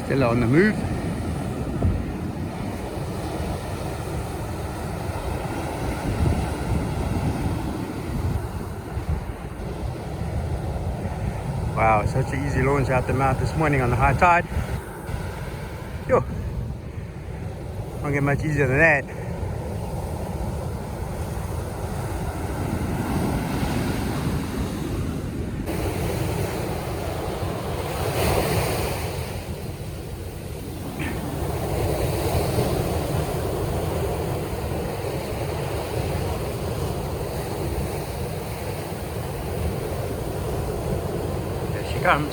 Still on the move. Wow, such an easy launch out the mouth this morning on the high tide. Yo, won't get much easier than that. There she comes.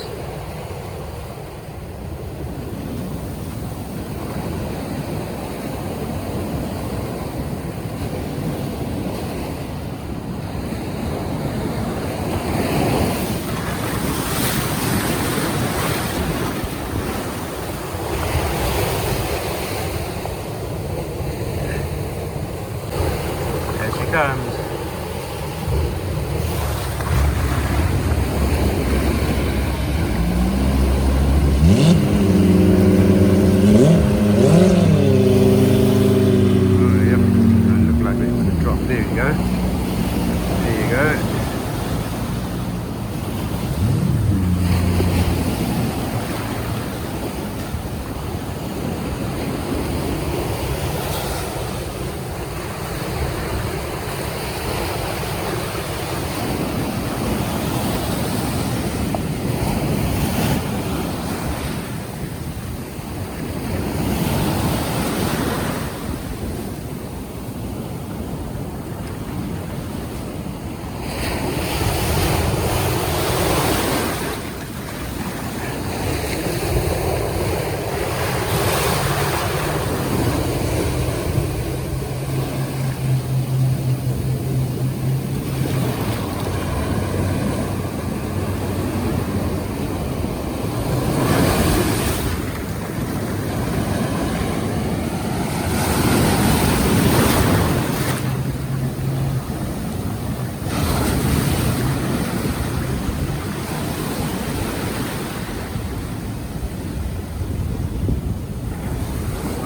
Comes. Oh, yep. Doesn't look like it's going to drop. There you go. There you go.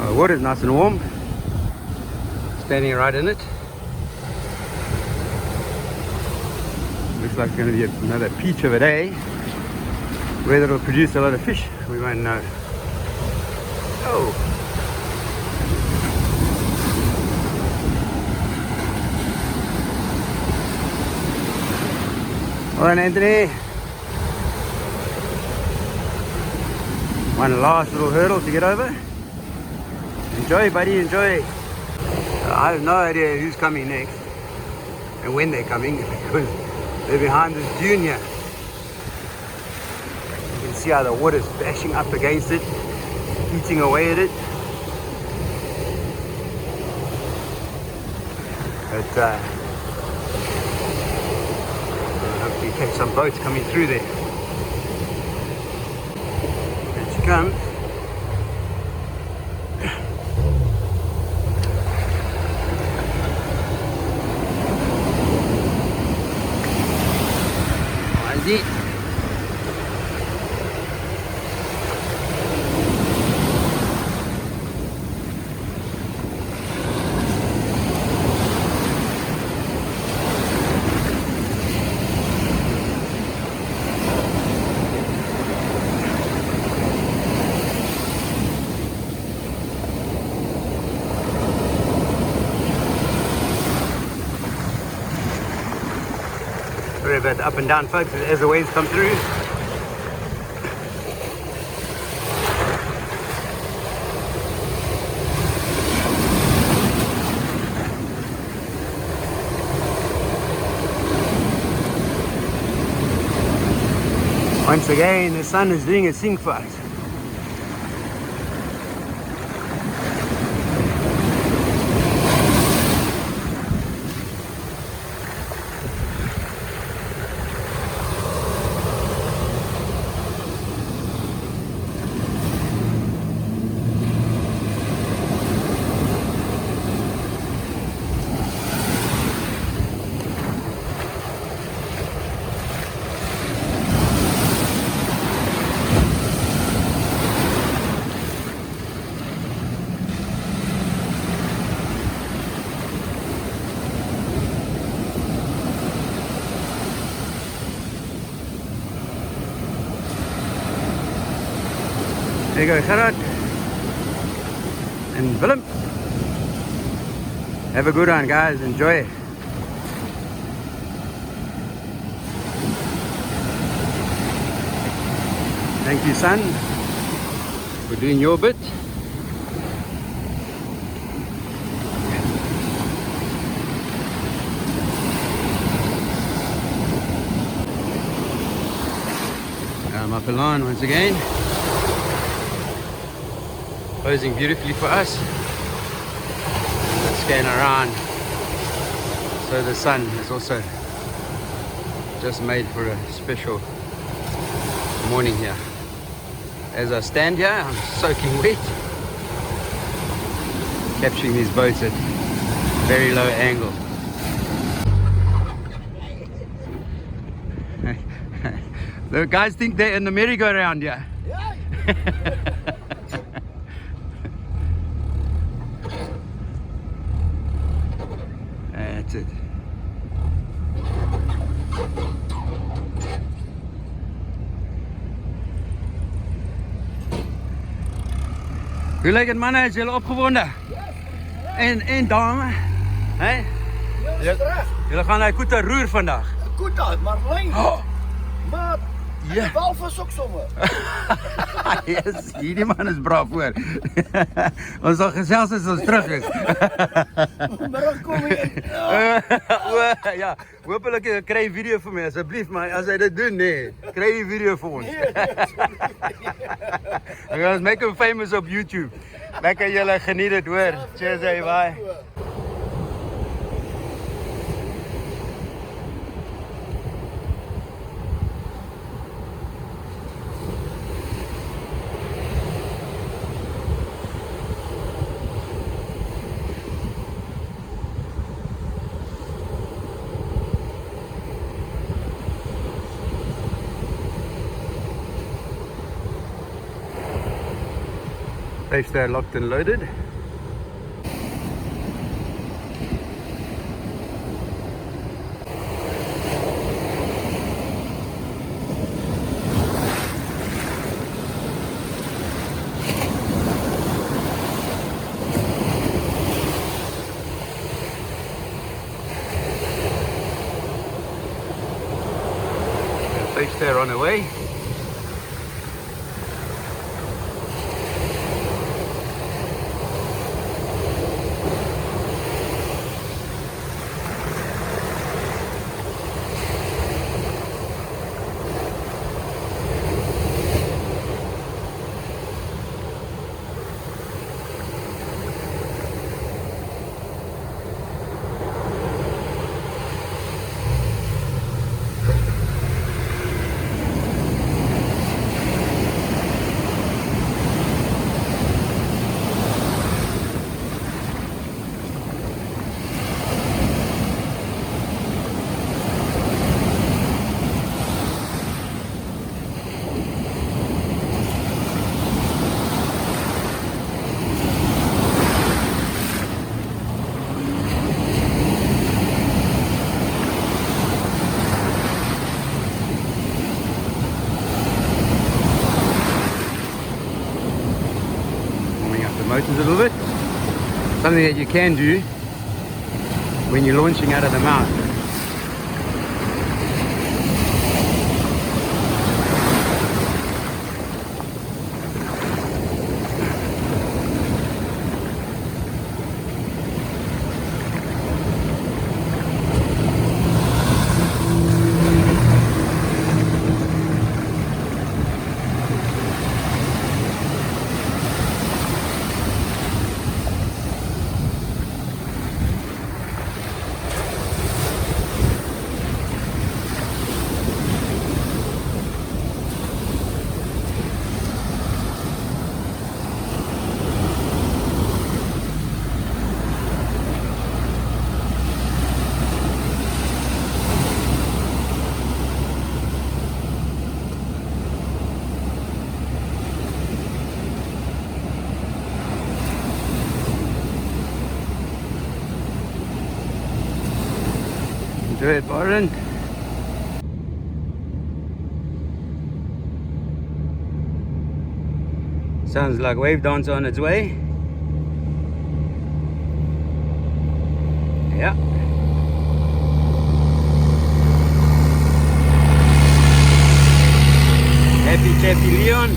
The water's nice and warm. Standing right in it. Looks like it's going to be another peach of a day. Whether it'll produce a lot of fish, we won't know. Oh! Well done, Anthony. One last little hurdle to get over. Enjoy, buddy, enjoy. I have no idea who's coming next and when they're coming because they're behind this dune here. You can see how the water's bashing up against it, eating away at it. But hopefully catch some boats coming through there. Here she comes. It. Sorry about the up and down, folks, as the waves come through. Once again, the sun is doing its thing for us. There you go, Gerard and Willem. Have a good one, guys. Enjoy. Thank you, son, for doing your bit. I'm up a line once again, posing beautifully for us. Let's scan around. So the sun is also just made for a special morning here. As I stand here, I'm soaking wet, capturing these boats at very low angle. The guys think they're in the merry-go-round here. Yeah. That's it. Hoe lyk het, manne? Is julle opgewonde? En dame? Hè? Julle gaan naar Kuta roer vandag? Kuta, maar lang. Oh. Maar ja. walvis ook sommer. Yes, hierdie man is braaf hoor. Ons sal gesels as ons terug is. Middag kom hier. Ja, hopelijk kry jy video vir my asseblief, maar as hy dit doen, nee, kry jy video vir ons. En ons make him famous op YouTube. Lekker julle geniet dit hoor. Cheers, hey, bye. Safe there, locked and loaded. Safe there on the way. Motors a little bit. Something that you can do when you're launching out of the mount. Enjoy it, Byron. Sounds like wave dancer on its way. Yeah. Happy Chappy Leon.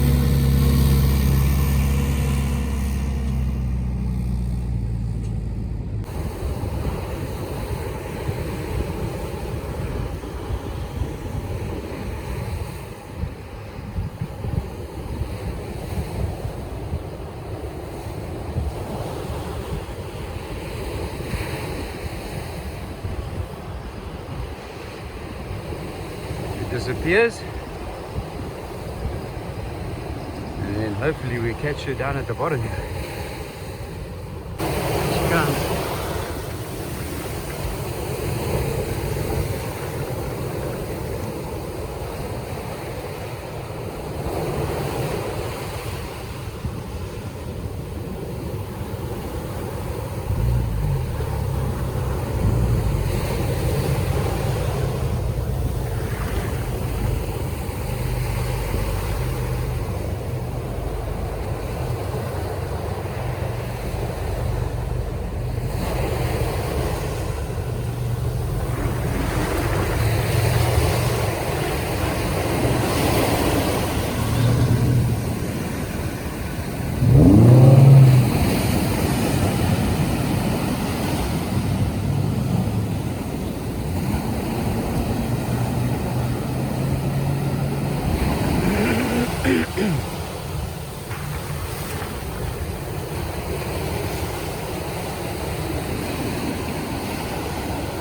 Disappears, and then hopefully we catch her down at the bottom here. She comes.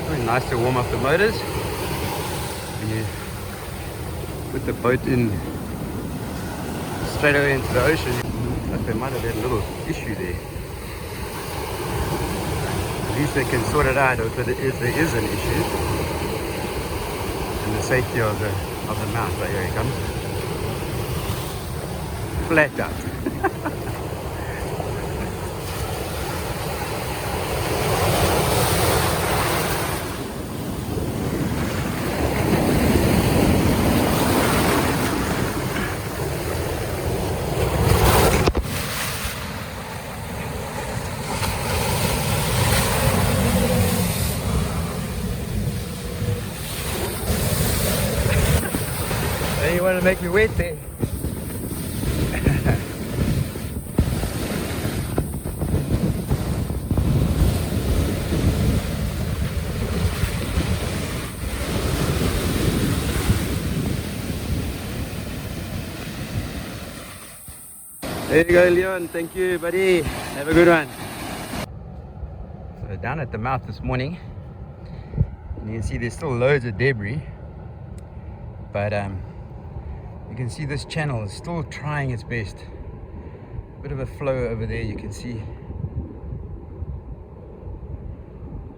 Very nice to warm up the motors when you put the boat in straight away into the ocean. Looks like they might have had a little issue there. At least they can sort it out if there is an issue. And the safety of the mount. Right, here he comes. Flat out. You want to make me wait there? There you go, Leon. Thank you, buddy. Have a good one. So down at the mouth this morning, and you can see there's still loads of debris, but you can see this channel is still trying its best. A bit of a flow over there, you can see,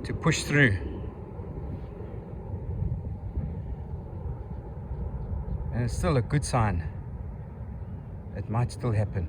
to push through. And it's still a good sign. It might still happen.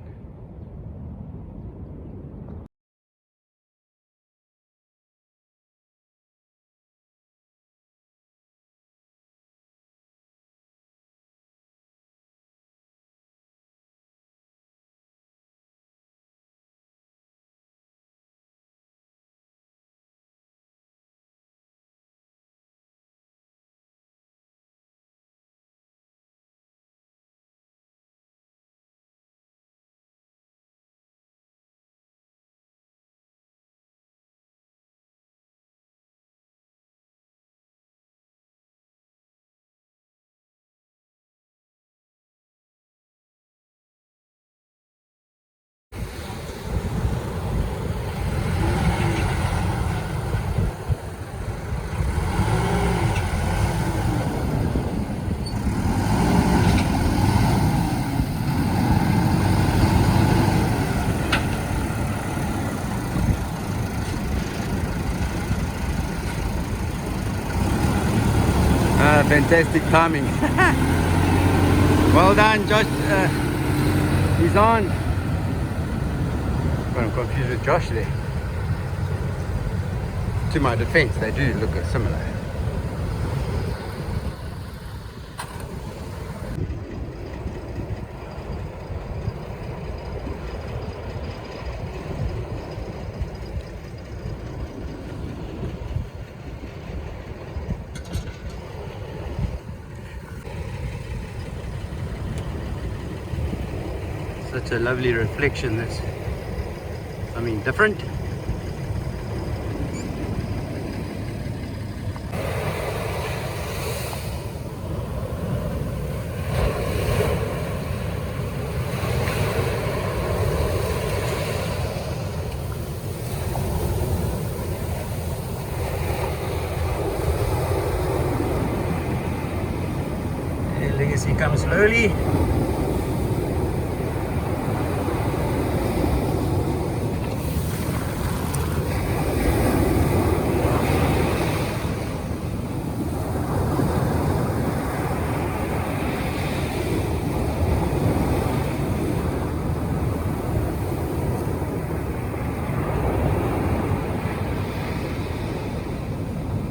Fantastic timing. Well done, Josh. He's on. Well, I'm confused with Josh there. To my defense, they do look similar. Such a lovely reflection. That's something different. Legacy comes slowly.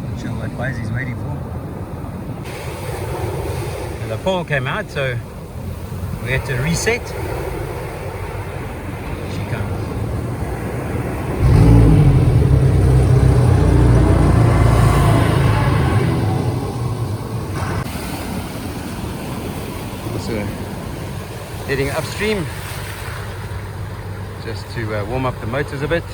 Not sure what Wise is waiting for. The pole came out, so we had to reset. She comes. Also heading upstream just to warm up the motors a bit.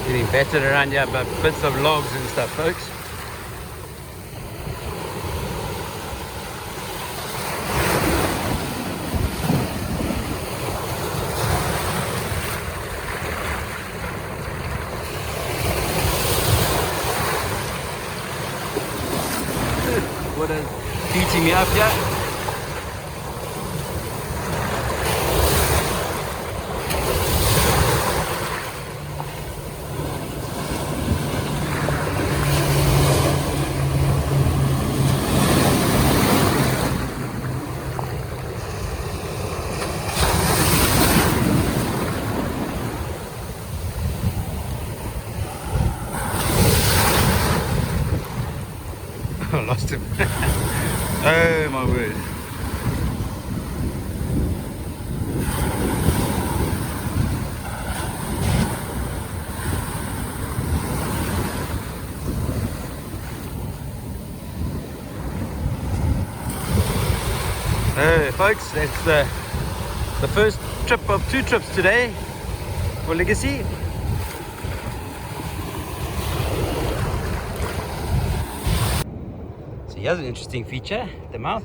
Getting battered around here by bits of logs and stuff, folks. Water's beating me up here. I lost him. Oh my word. Folks, that's the first trip of 2 trips today for Legacy. So here's an interesting feature, the mouth.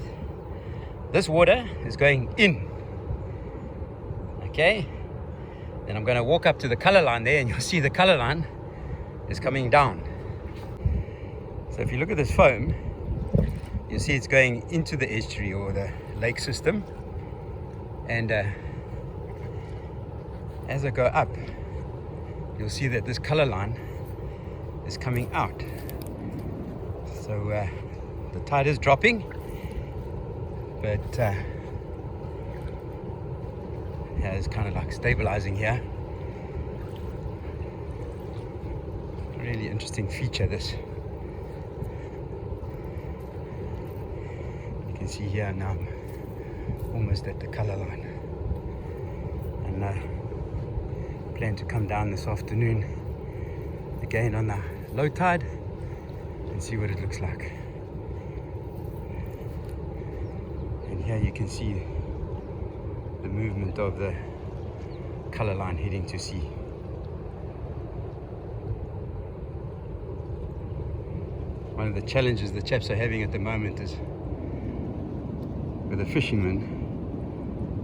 This water is going in. Okay, then I'm going to walk up to the color line there and you'll see the color line is coming down. So if you look at this foam, you'll see it's going into the estuary or the lake system, and as I go up you'll see that this color line is coming out. So the tide is dropping, but yeah, it's kind of like stabilizing here. Really interesting feature, this. You can see here now I'm almost at the color line, and I plan to come down this afternoon again on the low tide and see what it looks like. And here you can see the movement of the color line heading to sea. One of the challenges the chaps are having at the moment is with the fishermen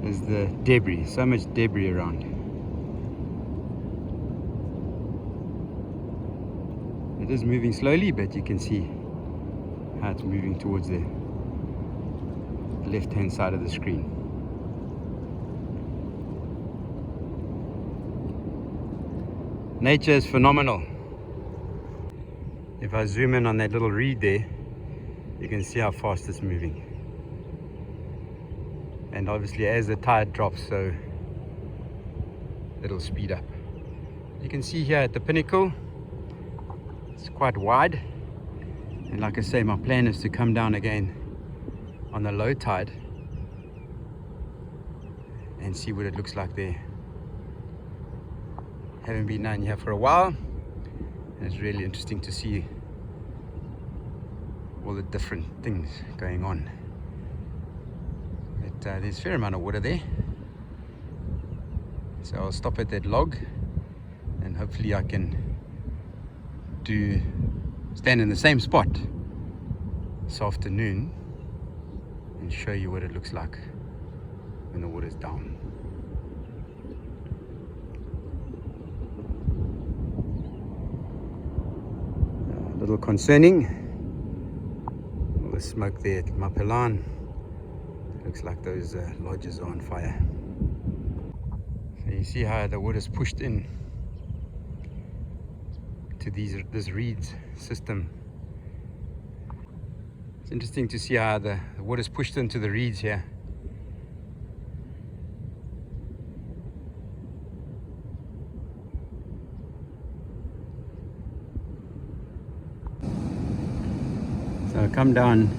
is the debris, so much debris around. It is moving slowly, but you can see how it's moving towards the left hand side of the screen. Nature is phenomenal. If I zoom in on that little reed there, you can see how fast it's moving. and obviously as the tide drops, so it'll speed up. You can see here at the pinnacle, it's quite wide, and like I say, my plan is to come down again on the low tide and see what it looks like there. Haven't been down here for a while, and it's really interesting to see all the different things going on. But there's a fair amount of water there, so I'll stop at that log and hopefully I can stand in the same spot this afternoon and show you what it looks like when the water's down. A little concerning, all the smoke there at Mapelan. Looks like those lodges are on fire. So you see how the water's pushed in to this reeds system. It's interesting to see how the water's pushed into the reeds here. So I come down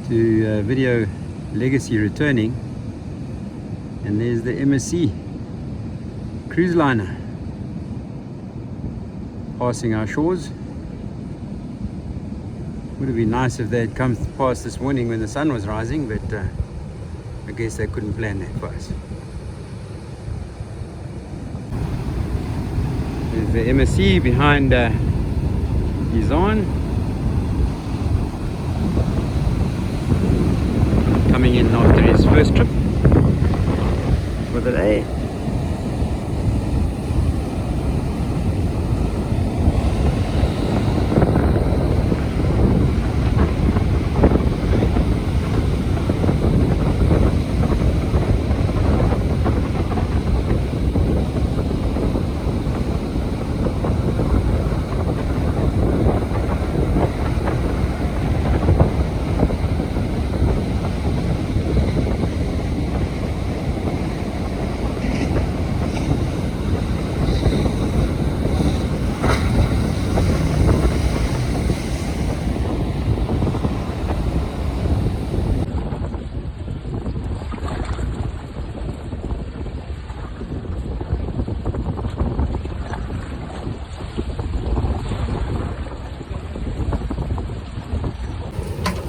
to video Legacy returning, and there's the MSC cruise liner passing our shores. Would have been nice if they had come past this morning when the sun was rising, but I guess they couldn't plan that for us. There's the MSC behind Izan, coming in after his first trip for the day.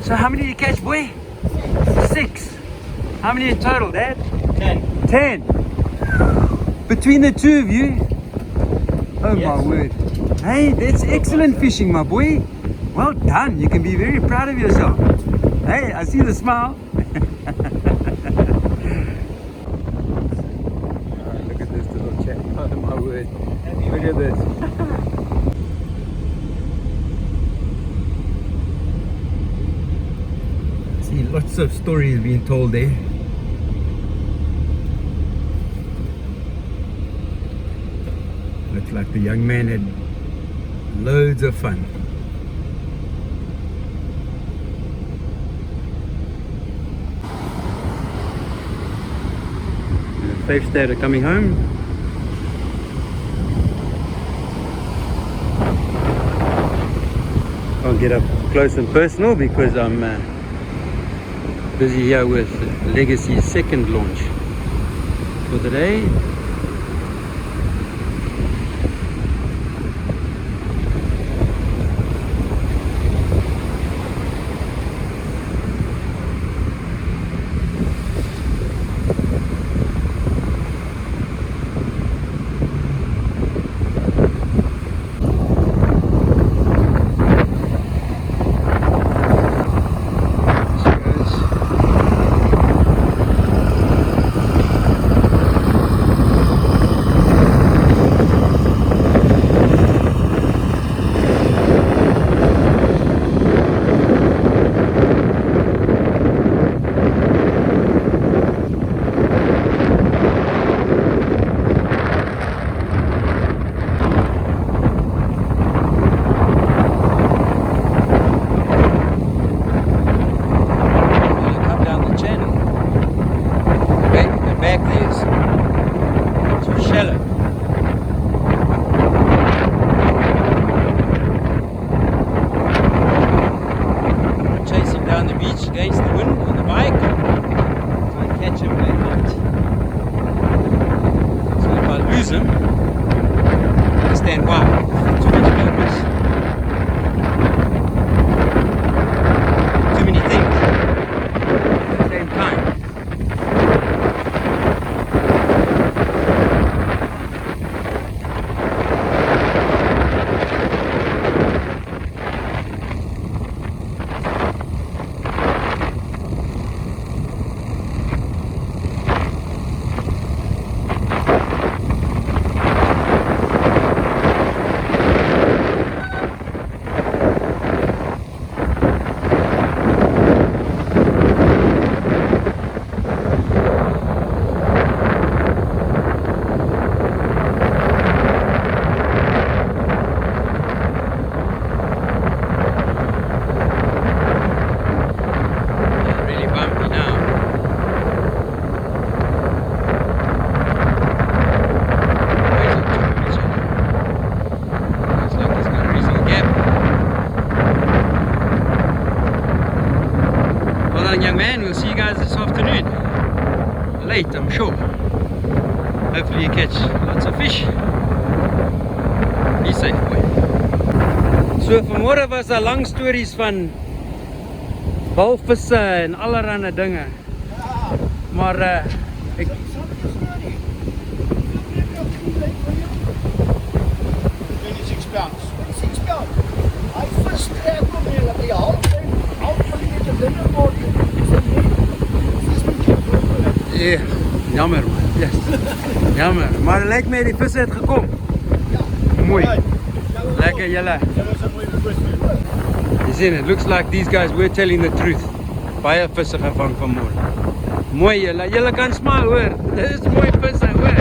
So how many did you catch, boy? 6. How many in total, Dad? 10. 10. Between the two of you? Oh yes. My word. Hey, that's excellent fishing, my boy. Well done. You can be very proud of yourself. Hey, I see the smile. Oh, look at this little chap. Oh my word. Look at this. Lots of stories being told there. Looks like the young man had loads of fun. The safe state are coming home. Can't get up close and personal because I'm busy here with Legacy's second launch for the day. down the beach against the wind on the bike. Try and catch him back out. So if I lose him, I understand why. Too much focus. Too many things at the same time. Young man, we'll see you guys this afternoon. Late, I'm sure. Hopefully you catch lots of fish. Be safe, boy. So vanmôre was daar lang stories van walvisse en allerlei dinge. Maar ek 26 pounds. 26 pounds. Hy vis trek hom hier dat hy half millimeter dinge word. Ja, jammer man. Yes. Jammer. Maar het lijkt mij die vis het gekom. Mooi. Lekker julle. You see, it looks like these guys were telling the truth. Baie visse gevang vanmôre. Mooi julle. Julle kan smile hoor. Dit is mooi visse hoor.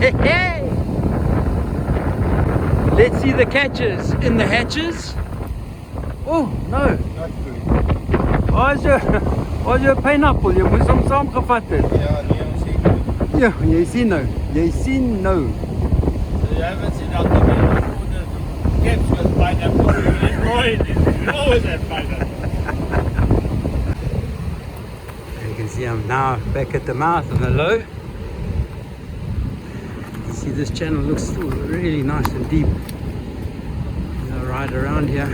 Hey, hey. Let's see the catches in the hatches. Oh, no. Waar's jou pineapple? Jy moes hom saamgevat het. Ja, nee, ons sien. Ja, jy sien nou. Jy sien nou. Jy het sien dat die caps was pineapple. It's always that pineapple. You can see I'm now back at the mouth of the low. You see this channel looks still really nice and deep. I'll ride around here.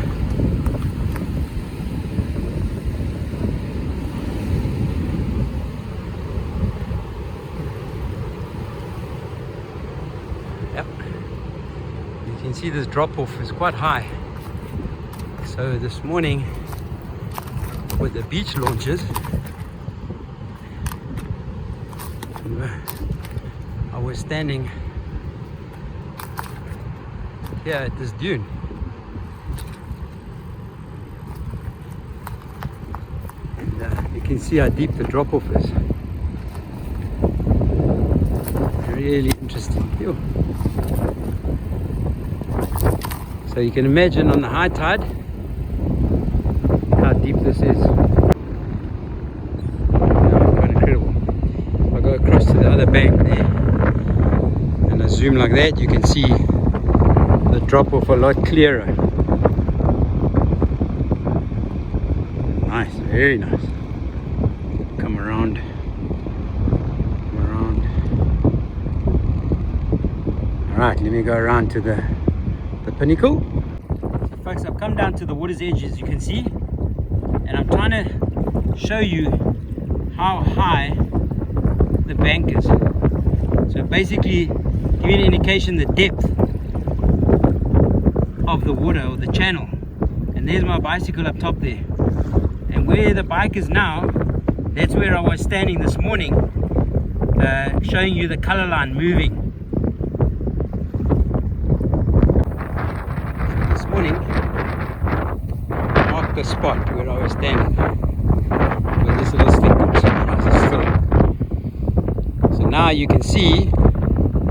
Yep. You can see this drop off is quite high. So this morning with the beach launches, I was standing here at this dune. And you can see how deep the drop off is. Really interesting. Yo. So you can imagine on the high tide how deep this is. Quite incredible. If I go across to the other bank there and I zoom like that, you can see the drop off a lot clearer. Nice, very nice. Come around. Alright, let me go around to the pinnacle. So folks, I've come down to the water's edge, as you can see, and I'm trying to show you how high the bank is. So basically give you an indication the depth of the water or the channel. And there's my bicycle up top there. And where the bike is now, that's where I was standing this morning, showing you the color line moving. So this morning, I marked the spot where I was standing, where this little stick comes from. So now you can see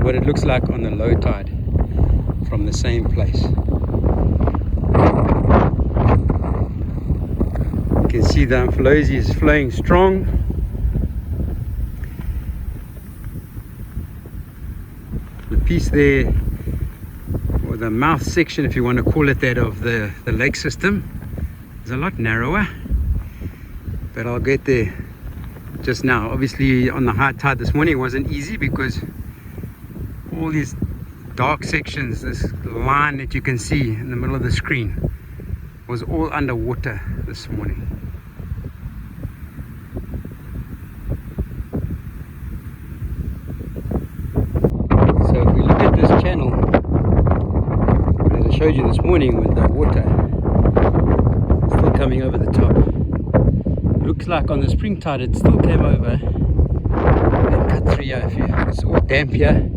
what it looks like on the low tide from the same place. You can see the Amphalosi is flowing strong. The piece there, or the mouth section if you want to call it that, of the lake system is a lot narrower, but I'll get there just now. Obviously on the high tide this morning it wasn't easy because all these dark sections, this line that you can see in the middle of the screen, was all underwater this morning. So if we look at this channel, as I showed you this morning with the water still coming over the top, it looks like on the spring tide it still came over and cut through here. It's all damp here.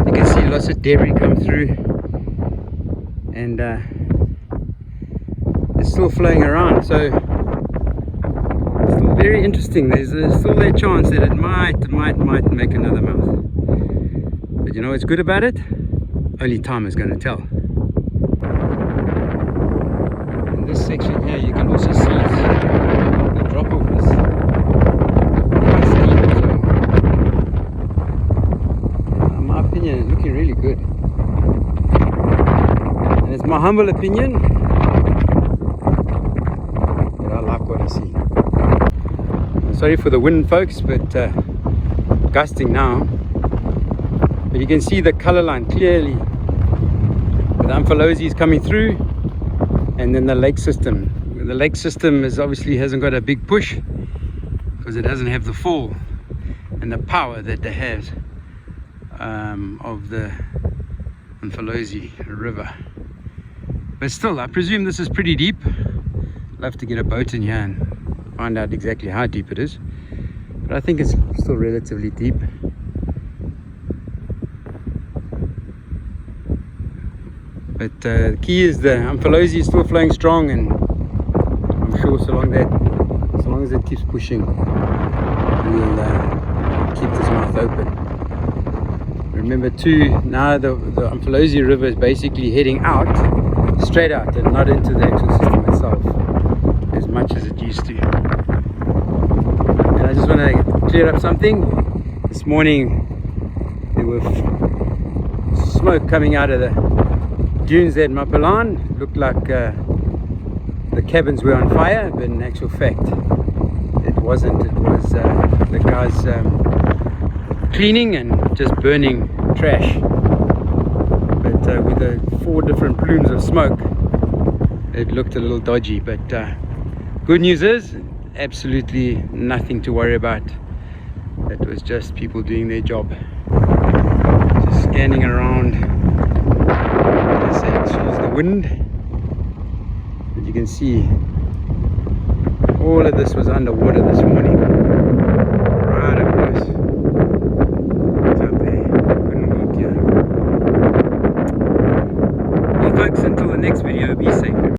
You can see lots of debris come through, and it's still flowing around. So it's still very interesting. There's still a chance that it might make another mouth. But you know what's good about it? Only time is going to tell. In this section here you can also see the drop off is quite steep. So in my opinion it's looking really good. And it's my humble opinion, but I like what I see. Sorry for the wind folks, but gusting now. But you can see the color line clearly. The Amphalosi is coming through, and then the lake system. The lake system is obviously hasn't got a big push because it doesn't have the fall and the power that it has of the Amphalosi river. But still, I presume this is pretty deep. Love to get a boat in here and find out exactly how deep it is, but I think it's still relatively deep. But the key is the Amphalosi is still flowing strong, and I'm sure so long as it keeps pushing, we'll keep this mouth open. Remember too, now the Amphalosi river is basically heading out, straight out, and not into the actual system itself as much as it used to. And I just want to clear up something. This morning there was smoke coming out of the dunes there at Mapalan. Looked like the cabins were on fire, but in actual fact it wasn't. It was the guys cleaning and just burning trash. But with the 4 different plumes of smoke, it looked a little dodgy. But good news is absolutely nothing to worry about. It was just people doing their job. Just scanning around. Excuse the wind, but you can see all of this was underwater this morning, right across. It's up there, couldn't walk here. Well folks, until the next video, be safe.